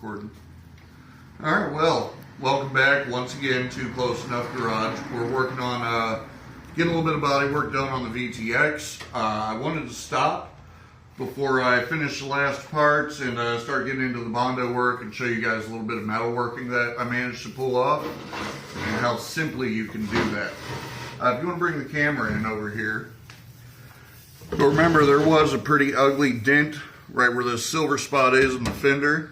recording. Alright, well, welcome back once again to Close Enough Garage. We're working on getting a little bit of body work done on the VTX. I wanted to stop before I finish the last parts and start getting into the Bondo work and show you guys a little bit of metalworking that I managed to pull off and how simply you can do that. If you want to bring the camera in over here, but remember there was a pretty ugly dent right where this silver spot is in the fender,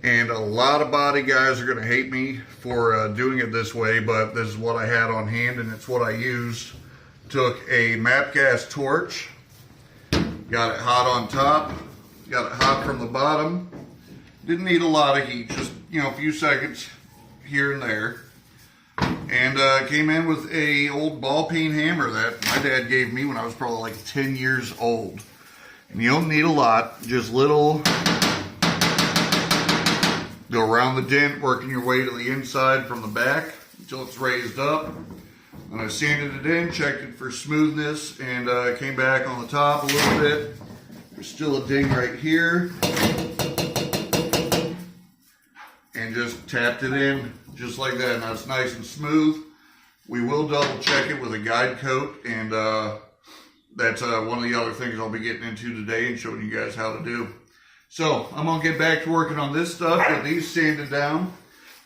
and a lot of body guys are going to hate me for doing it this way, but this is what I had on hand and it's what I used. Took a MAPP gas torch, got it hot on top, got it hot from the bottom. Didn't need a lot of heat, just a few seconds here and there. And came in with a old ball peen hammer that my dad gave me when I was probably like 10 years old. And you don't need a lot, just little. Go around the dent, working your way to the inside from the back until it's raised up. And I sanded it in, checked it for smoothness, and came back on the top a little bit. There's still a ding right here. And just tapped it in just like that. Now it's nice and smooth. We will double check it with a guide coat, and that's one of the other things I'll be getting into today and showing you guys how to do. So I'm gonna get back to working on this stuff, get these sanded down,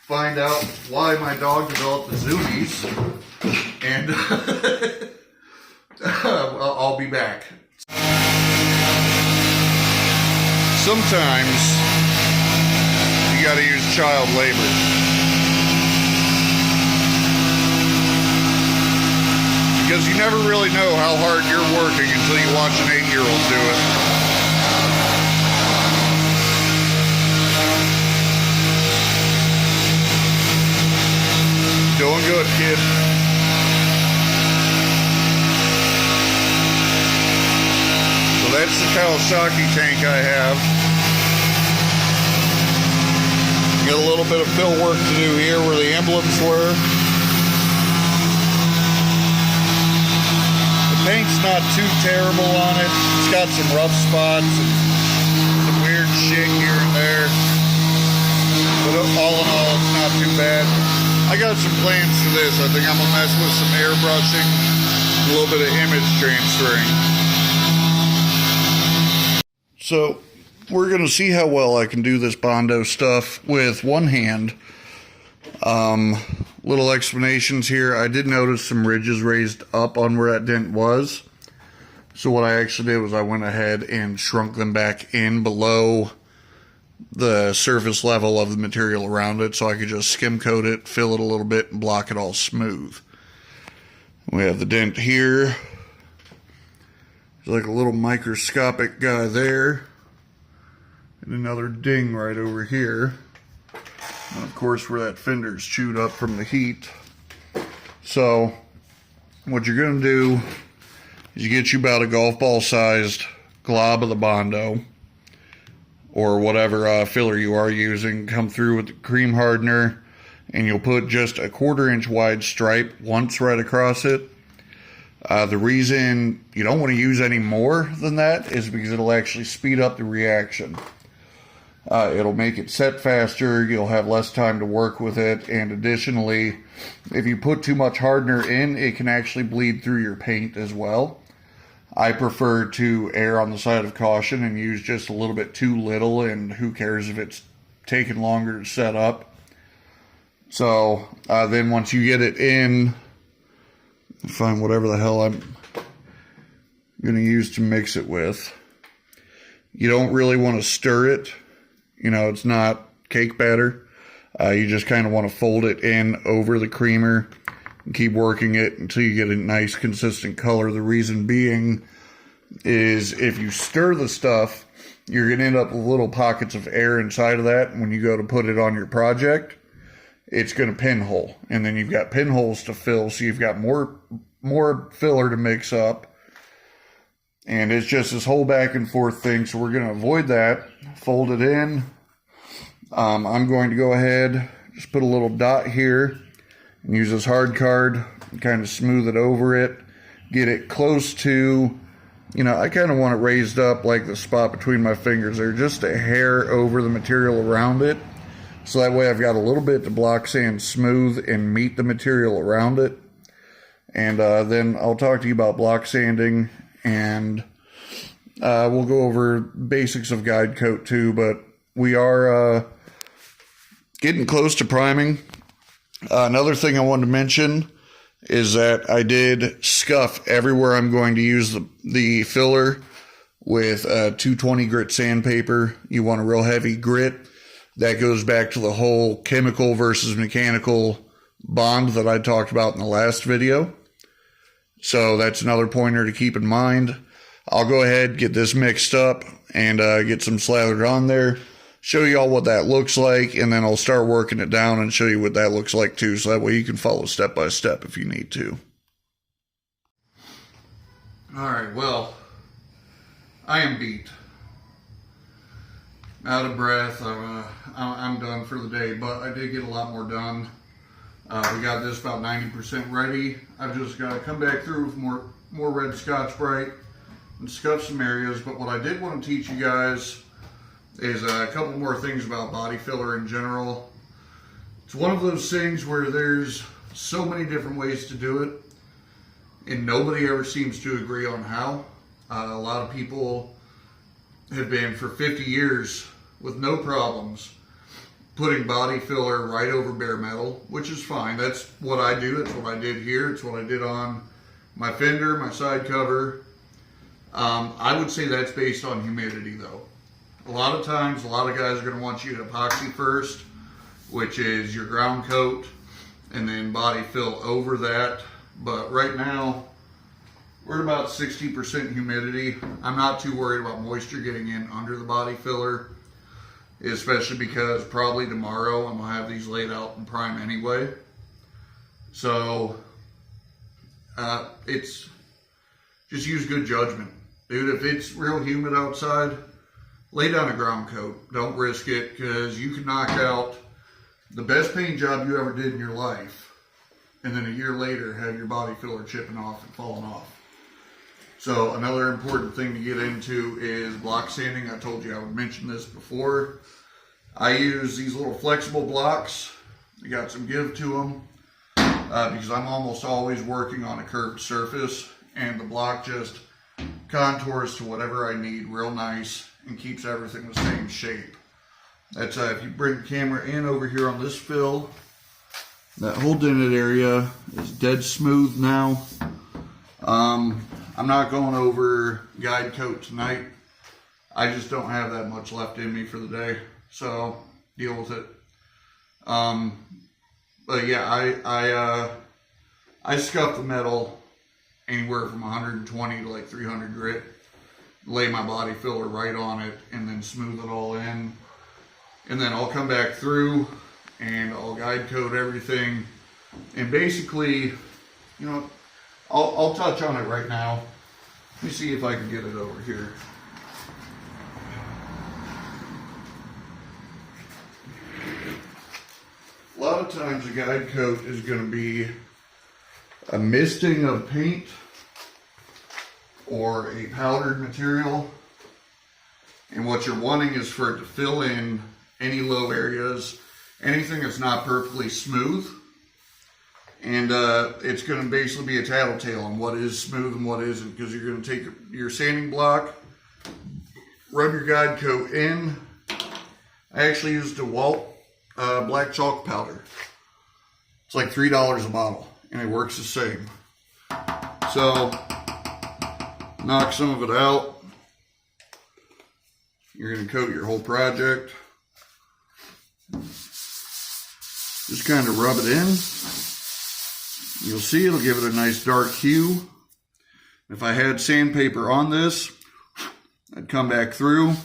find out why my dog developed the zoomies, and I'll be back. Sometimes you gotta use child labor. Because you never really know how hard you're working until you watch an 8-year-old do it. Doing good, kid. So that's the Kawasaki tank I have. Got a little bit of fill work to do here where the emblems were. The paint's not too terrible on it. It's got some rough spots and some weird shit here and there. But all in all, it's not too bad. I got some plans for this. I think I'm gonna mess with some airbrushing, a little bit of image transferring. So we're gonna see how well I can do this Bondo stuff with one hand. Little explanations here. I did notice some ridges raised up on where that dent was. So what I actually did was I went ahead and shrunk them back in below the surface level of the material around it, so I could just skim coat it, fill it a little bit, and block it all smooth. We have the dent here. There's like a little microscopic guy there. And another ding right over here. And of course where that fender's chewed up from the heat. So what you're going to do is you get you about a golf ball sized glob of the Bondo, or whatever filler you are using. Come through with the cream hardener, and you'll put just a 1/4 inch wide stripe once right across it. The reason you don't want to use any more than that is because it'll actually speed up the reaction. It'll make it set faster, you'll have less time to work with it, and additionally, if you put too much hardener in, it can actually bleed through your paint as well. I prefer to err on the side of caution and use just a little bit too little, and who cares if it's taking longer to set up. So then once you get it in, find whatever the hell I'm going to use to mix it with. You don't really want to stir it. It's not cake batter. You just kind of want to fold it in over the creamer and keep working it until you get a nice consistent color. The reason being is if you stir the stuff, you're going to end up with little pockets of air inside of that. And when you go to put it on your project, it's going to pinhole. And then you've got pinholes to fill, so you've got more filler to mix up. And it's just this whole back and forth thing, so we're going to avoid that. Fold it in. I'm going to go ahead, just put a little dot here, and use this hard card and kind of smooth it over it. Get it close to you know, I kind of want it raised up like the spot between my fingers there, just a hair over the material around it. So that way I've got a little bit to block sand smooth and meet the material around it. And then I'll talk to you about block sanding, and we'll go over basics of guide coat too, but we are getting close to priming. Another thing I wanted to mention is that I did scuff everywhere I'm going to use the filler with 220 grit sandpaper. You want a real heavy grit. That goes back to the whole chemical versus mechanical bond that I talked about in the last video. So that's another pointer to keep in mind. I'll go ahead, get this mixed up, and get some slathered on there. Show you all what that looks like, and then I'll start working it down and show you what that looks like too, so that way you can follow step by step if you need to. Alright, well, I am beat. Out of breath. I'm done for the day, but I did get a lot more done. We got this about 90% ready. I've just got to come back through with more red Scotch-Brite and scuff some areas, but what I did want to teach you guys is a couple more things about body filler in general. It's one of those things where there's so many different ways to do it, and nobody ever seems to agree on how. A lot of people have been for 50 years with no problems putting body filler right over bare metal, which is fine. That's what I do. That's what I did here. It's what I did on my fender, my side cover. I would say that's based on humidity though. A lot of times, a lot of guys are going to want you to epoxy first, which is your ground coat, and then body fill over that. But right now, we're at about 60% humidity. I'm not too worried about moisture getting in under the body filler, especially because probably tomorrow I'm going to have these laid out and prime anyway. So, it's just use good judgment. Dude, if it's real humid outside, lay down a ground coat. Don't risk it, because you can knock out the best paint job you ever did in your life, and then a year later have your body filler chipping off and falling off. So another important thing to get into is block sanding. I told you I would mention this before. I use these little flexible blocks. They got some give to them because I'm almost always working on a curved surface, and the block just contours to whatever I need real nice and keeps everything the same shape. That's if you bring the camera in over here on this fill, that whole dented area is dead smooth now. I'm not going over guide coat tonight. I just don't have that much left in me for the day, so deal with it. But yeah, I scuff the metal anywhere from 120 to like 300 grit. Lay my body filler right on it and then smooth it all in. And then I'll come back through and I'll guide coat everything. And basically, you know, I'll touch on it right now. Let me see if I can get it over here. A lot of times a guide coat is going to be a misting of paint or a powdered material, and what you're wanting is for it to fill in any low areas, anything that's not perfectly smooth, and it's going to basically be a tattletale on what is smooth and what isn't, because you're going to take your sanding block, rub your guide coat in. I actually used DeWalt black chalk powder. It's like $3 a bottle, and it works the same. So knock some of it out. You're going to coat your whole project. Just kind of rub it in. You'll see it'll give it a nice dark hue. If I had sandpaper on this, I'd come back through and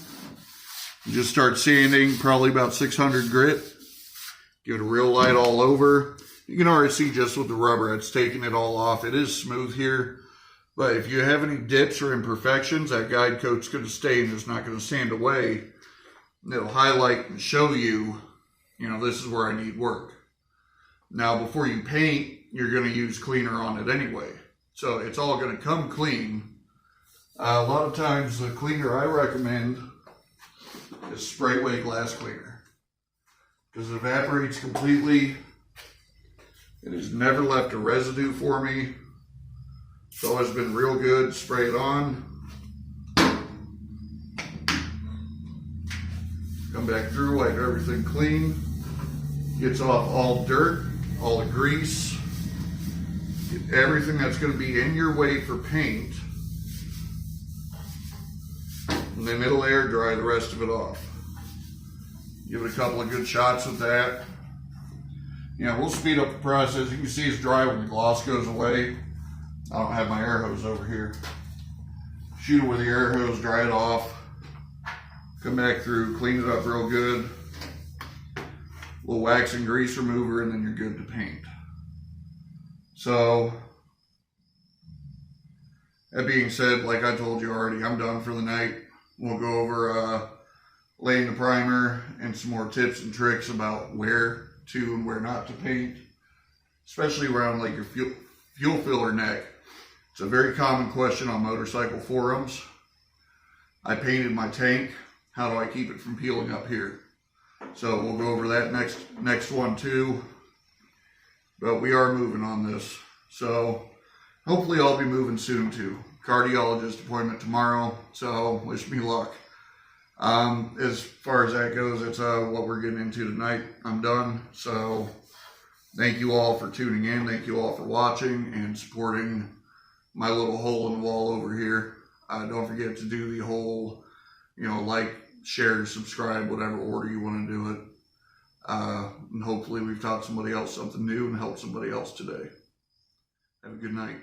just start sanding, probably about 600 grit. Give it a real light all over. You can already see just with the rubber, it's taking it all off. It is smooth here. But if you have any dips or imperfections, that guide coat's going to stay and it's not going to sand away. It'll highlight and show you, you know, this is where I need work. Now, before you paint, you're going to use cleaner on it anyway. So it's all going to come clean. A lot of times the cleaner I recommend is Sprayway glass cleaner because it evaporates completely. It has never left a residue for me. It's always been real good. Spray it on. Come back through, wipe everything clean. Gets off all dirt, all the grease, get everything that's going to be in your way for paint. And then it'll air dry the rest of it off. Give it a couple of good shots with that. We'll speed up the process. You can see it's dry when the gloss goes away. I don't have my air hose over here. Shoot it with the air hose, dry it off. Come back through, clean it up real good. A little wax and grease remover, and then you're good to paint. So, that being said, like I told you already, I'm done for the night. We'll go over laying the primer and some more tips and tricks about where to and where not to paint, especially around like your fuel filler neck. It's a very common question on motorcycle forums. I painted my tank. How do I keep it from peeling up here? So we'll go over that next one too. But we are moving on this. So hopefully I'll be moving soon too. Cardiologist appointment tomorrow. So wish me luck. As far as that goes, that's what we're getting into tonight. I'm done. So thank you all for tuning in. Thank you all for watching and supporting my little hole in the wall over here. Don't forget to do the whole, like, share, subscribe, whatever order you want to do it. And hopefully we've taught somebody else something new and helped somebody else today. Have a good night.